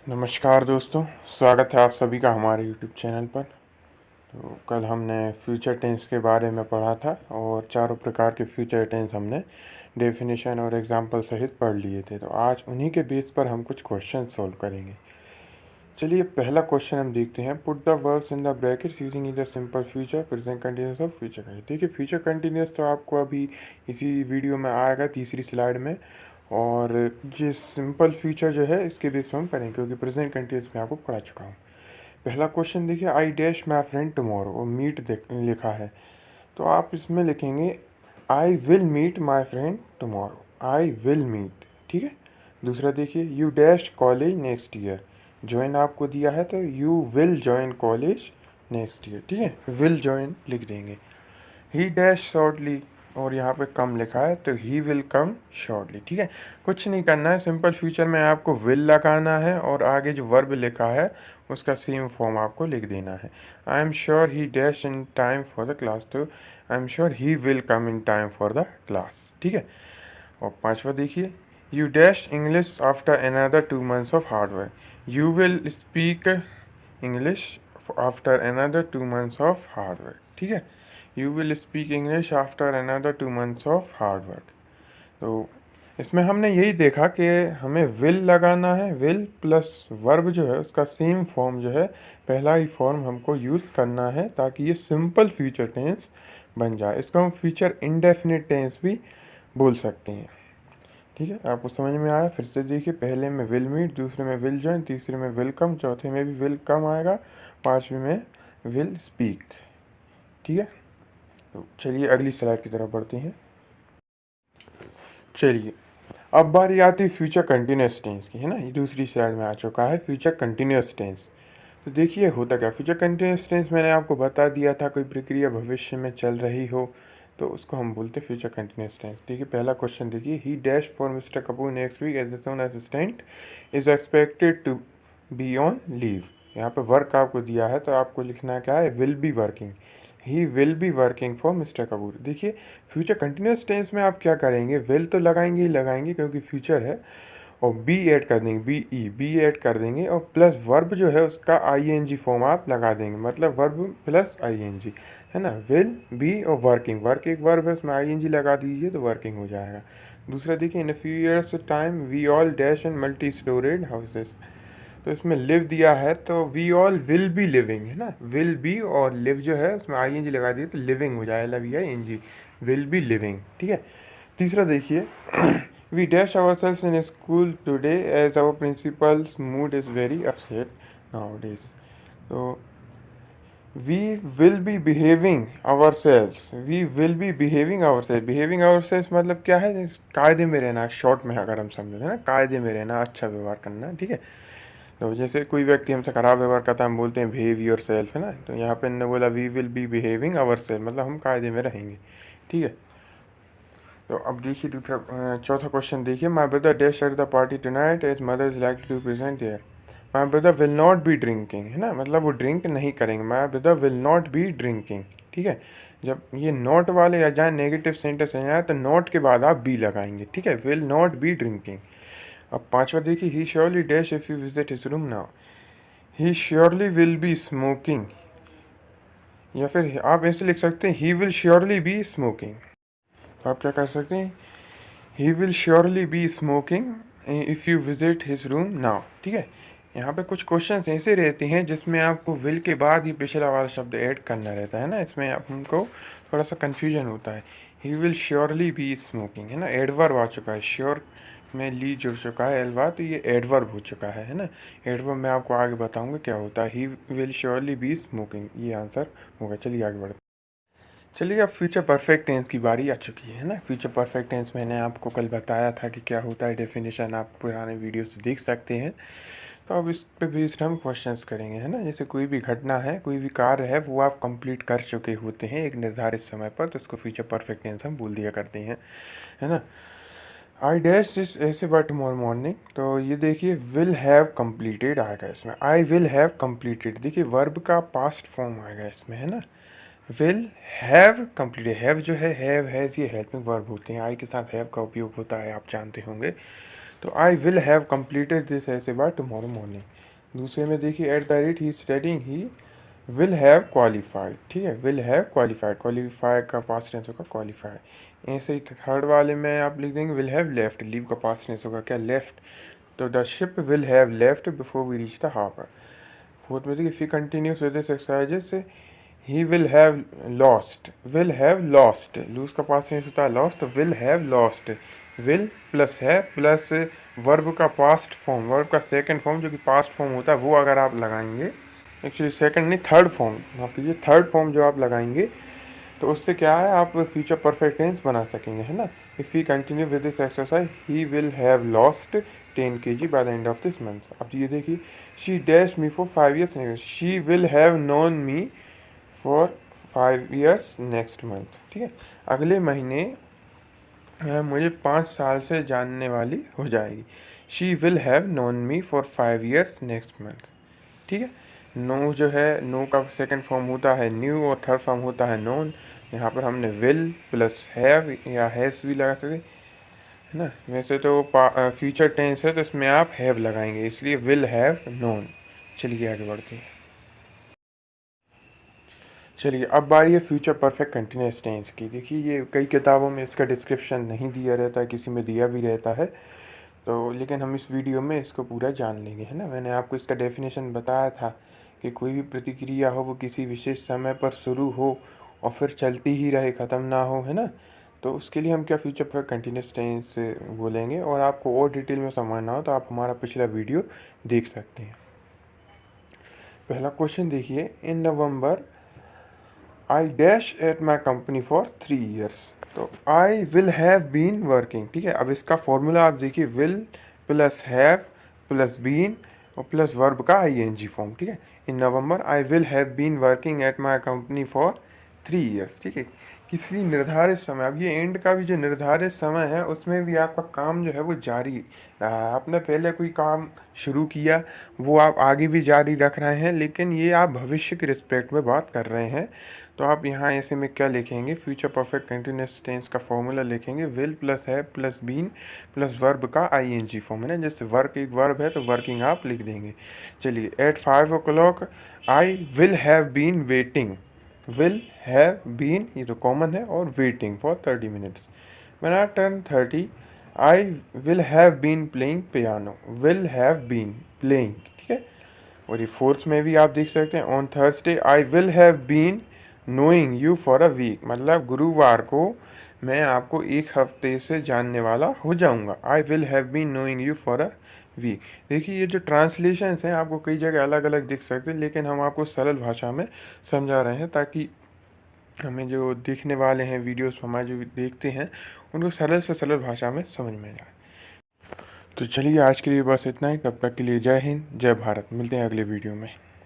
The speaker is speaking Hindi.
नमस्कार दोस्तों, स्वागत है आप सभी का हमारे YouTube चैनल पर। तो कल हमने फ्यूचर टेंस के बारे में पढ़ा था और चारों प्रकार के फ्यूचर टेंस हमने डेफिनेशन और एग्जाम्पल सहित पढ़ लिए थे। तो आज उन्हीं के बेस पर हम कुछ क्वेश्चन सॉल्व करेंगे। चलिए पहला क्वेश्चन हम देखते हैं। Put the verbs in the brackets using either simple future, present continuous और फ्यूचर कंटिन्यूअस। देखिए फ्यूचर कंटिन्यूअस तो आपको अभी इसी वीडियो में आएगा तीसरी स्लाइड में, और ये सिंपल फ्यूचर जो है इसके बेस पर हम करेंगे क्योंकि प्रेजेंट कंटिन्यूअस में आपको पढ़ा चुका हूँ। पहला क्वेश्चन देखिए, I dash my friend tomorrow, और मीट लिखा है। तो आप इसमें लिखेंगे I will meet my friend tomorrow, I will meet. ठीक है। दूसरा देखिए, you dash college next year, join आपको दिया है तो you will join college next year. ठीक है, विल ज्वाइन लिख देंगे। ही डैश शॉर्टली, और यहाँ पे कम लिखा है तो ही विल कम शॉर्टली। ठीक है, कुछ नहीं करना है, सिंपल फ्यूचर में आपको विल लगाना है और आगे जो वर्ब लिखा है उसका सेम फॉर्म आपको लिख देना है। I am sure he dash in time for the class, तो I am sure he will come in time for the class. ठीक है। और पांचवा देखिए, you dash English after another 2 months of hard work, you will speak English after another 2 months of hard work. ठीक है, you will speak English after another 2 months of hard work. तो इसमें हमने यही देखा कि हमें विल लगाना है, विल प्लस वर्ब जो है उसका सेम फॉर्म जो है पहला ही फॉर्म हमको यूज़ करना है ताकि ये सिंपल फ्यूचर टेंस बन जाए। इसको हम फ्यूचर इंडेफिनिट टेंस भी बोल सकते हैं। ठीक है, आपको समझ में आया? फिर से देखिए, पहले में विल मीट, दूसरे में विल जॉइन, तीसरे में वेलकम, चौथे में भी वेलकम आएगा, पाँचवें में विल स्पीक। ठीक है, तो चलिए अगली स्लाइड की तरफ बढ़ते हैं। चलिए अब बारी आती है फ्यूचर कंटिन्यूस टेंस की, है ना। ये दूसरी स्लाइड में आ चुका है फ्यूचर कंटिन्यूस टेंस। तो देखिए होता क्या, फ्यूचर कंटिन्यूस टेंस मैंने आपको बता दिया था, कोई प्रक्रिया भविष्य में चल रही हो तो उसको हम बोलते हैं फ्यूचर कंटिन्यूस टेंस। देखिए पहला क्वेश्चन देखिए, he dash for mister Kapoor next week as an assistant is expected to be on leave. यहाँ पे वर्क आपको दिया है तो आपको लिखना क्या है, will be working. He will be working for mister Kapoor. देखिए फ्यूचर कंटिन्यूस टेंस में आप क्या करेंगे, विल तो लगाएंगे ही लगाएंगे क्योंकि फ्यूचर है, और बी ऐड कर देंगे, बी ऐड कर देंगे, और प्लस वर्ब जो है उसका आईएनजी फॉर्म आप लगा देंगे, मतलब वर्ब प्लस आईएनजी, है ना। विल बी और वर्किंग, वर्क एक वर्ब है उसमें आईएनजी लगा दीजिए तो वर्किंग हो जाएगा। दूसरा देखिए, in a few years time we all dash and multi storeyed houses. तो इसमें लिव दिया है तो we all will be living, है ना। विल बी और लिव जो है उसमें आईएनजी लगा दिए तो लिविंग हो जाएगा, लव या एनजी, विल बी लिविंग। ठीक है। तीसरा देखिए, we dash our selves in school today as our principal's mood is very upset now days. तो we will be behaving our selves, we will be behaving our selves, behaving our selves मतलब क्या है, कायदे में रहना, शॉर्ट में अगर हम समझें, है ना, कायदे में रहना, अच्छा व्यवहार करना। ठीक है। तो जैसे कोई व्यक्ति हमसे खराब व्यवहार करता है हम बोलते हैं बिहेव योर सेल्फ, है ना। तो यहाँ पे इन्होंने बोला we will be behaving our self, मतलब हम कायदे में रहेंगे। ठीक है। तो अब देखिए दूसरा चौथा क्वेश्चन देखिए, my brother dash at the party tonight as mother is like to present there. My brother will not be drinking, है ना, मतलब वो ड्रिंक नहीं करेंगे। My brother will not be drinking. ठीक है, जब ये नॉट वाले आ जाए, नेगेटिव सेंटेंस आ जाए तो नॉट के बाद आप बी लगाएंगे। ठीक है, विल नॉट बी ड्रिंकिंग। अब पांचवा देखिए, ही surely dash if you visit his room now, he surely will be smoking, या फिर आप ऐसे लिख सकते हैं he will surely be smoking. तो आप क्या कर सकते हैं, he will surely be smoking if you visit his room now. ठीक है, यहाँ पे कुछ क्वेश्चंस ऐसे रहते हैं जिसमें आपको विल के बाद ही पिछला वाला शब्द ऐड करना रहता है ना, इसमें हमको थोड़ा सा कन्फ्यूजन होता है। He will surely be smoking, है ना, एडवर्ब आ चुका है, श्योर में ली जुड़ चुका है एलवा, तो ये एडवर्ब हो चुका है ना। एडवर्ब मैं आपको आगे बताऊंगा क्या होता है। He will surely be smoking, ये आंसर होगा। चलिए आगे बढ़ते। चलिए अब फ्यूचर परफेक्ट टेंस की बारी आ चुकी है ना। फ्यूचर परफेक्ट टेंस मैंने आपको कल बताया था कि क्या होता है, डेफिनेशन आप पुराने वीडियो से देख सकते हैं। तो अब इस पे बेस्ड हम क्वेश्चंस करेंगे, है ना। जैसे कोई भी घटना है, कोई भी कार्य है, वो आप कंप्लीट कर चुके होते हैं एक निर्धारित समय पर, तो इसको फ्यूचर परफेक्ट टेंस हम बोल दिया करते हैं, है ना। I dash this essay by tomorrow morning, तो ये देखिए विल हैव कंप्लीटेड आएगा इसमें, आई विल हैव कंप्लीटेड। देखिए वर्ब का पास्ट फॉर्म आएगा इसमें, है ना। विल हैव कंप्लीटेड, हैव जो है, हैव हैज़, ये हेल्पिंग वर्ब होते हैं, आई के साथ हैव का उपयोग होता है, आप जानते होंगे। तो I will have completed this essay by tomorrow morning. दूसरे में देखिए at the rate he studying he will have qualified, ठीक है, विल हैव क्वालिफाइड, क्वालिफाई का पास्ट टेंस होगा क्वालिफाइड। ऐसे ही थर्ड वाले में आप लिख देंगे विल हैव लेफ्ट, लीव का पास्ट टेंस होगा क्या, लेफ्ट। तो the ship will have left before we reach the harbour. Fourth में देखिए if he continuous with this exercises he will have lost, will have lost, lose का पास्ट टेंस होता है लॉस्ट, तो will have lost, will plus है प्लस वर्ब का पास्ट फॉर्म, वर्ब का सेकंड फॉर्म जो कि पास्ट फॉर्म होता है वो अगर आप लगाएंगे, एक्चुअली सेकंड नहीं थर्ड फॉर्म, माफ कीजिए थर्ड फॉर्म जो आप लगाएंगे तो उससे क्या है आप फ्यूचर परफेक्ट टेंस बना सकेंगे, है ना। If he continue with this exercise he will have lost 10 kg by the end of this month. अब ये देखिए she dash me for 5 years, she will have known me for 5 years next month, ठीक है, अगले महीने मुझे 5 साल से जानने वाली हो जाएगी। She will have known me for 5 years next month, ठीक है। नो जो है नो का सेकंड फॉर्म होता है न्यू और थर्ड फॉर्म होता है नोन। यहाँ पर हमने विल प्लस हैव या हैज़ भी लगा सकते, है ना। वैसे तो फ्यूचर टेंस है तो इसमें आप हैव लगाएंगे, इसलिए विल हैव नोन। चलिए आगे बढ़ते हैं। चलिए अब बारी है फ्यूचर परफेक्ट कंटिन्यूस टेंस की। देखिए ये कई किताबों में इसका डिस्क्रिप्शन नहीं दिया रहता है, किसी में दिया भी रहता है, तो लेकिन हम इस वीडियो में इसको पूरा जान लेंगे, है ना। मैंने आपको इसका डेफिनेशन बताया था कि कोई भी प्रतिक्रिया हो वो किसी विशेष समय पर शुरू हो और फिर चलती ही रहे, ख़त्म ना हो, है ना। तो उसके लिए हम क्या फ्यूचर परफेक्ट कंटिन्यूस टेंस बोलेंगे, और आपको और डिटेल में समझना हो तो आप हमारा पिछला वीडियो देख सकते हैं। पहला क्वेश्चन देखिए, in November I dash at my company for 3 years। तो I will have been working, ठीक है। अब इसका फॉर्मूला आप देखिए, will plus have plus been और प्लस वर्ब का ING फॉर्म, ठीक है। In November I will have been working at my company for 3 years, ठीक है, किसी निर्धारित समय। अब ये एंड का भी जो निर्धारित समय है उसमें भी आपका काम जो है वो जारी रहा है। आपने पहले कोई काम शुरू किया वो आप आगे भी जारी रख रहे हैं, लेकिन ये आप भविष्य के रिस्पेक्ट में बात कर रहे हैं। तो आप यहाँ ऐसे में क्या लिखेंगे, फ्यूचर परफेक्ट कंटिन्यूस टेंस का फॉर्मूला लिखेंगे, विल प्लस है प्लस बीन प्लस वर्ब का ING फॉर्म, है ना। जैसे वर्क एक वर्ब है तो वर्किंग आप लिख देंगे। चलिए at 5 o'clock I will have been waiting, will have been ये तो कॉमन है, और waiting for 30 minutes। When I turn 30 I will have been playing piano, will have been playing, ठीक है। और ये फोर्थ में भी आप देख सकते हैं, on Thursday I will have been knowing you for a week, मतलब गुरुवार को मैं आपको एक हफ्ते से जानने वाला हो जाऊंगा। I will have been knowing you for a week. देखिए ये जो ट्रांसलेशंस हैं आपको कई जगह अलग अलग दिख सकते हैं, लेकिन हम आपको सरल भाषा में समझा रहे हैं ताकि हमें जो देखने वाले हैं वीडियोस हमारे जो देखते हैं उनको सरल से सरल भाषा में समझ में जाए। तो चलिए आज के लिए बस इतना ही, तब तक के लिए जय हिंद जय भारत, मिलते हैं अगले वीडियो में।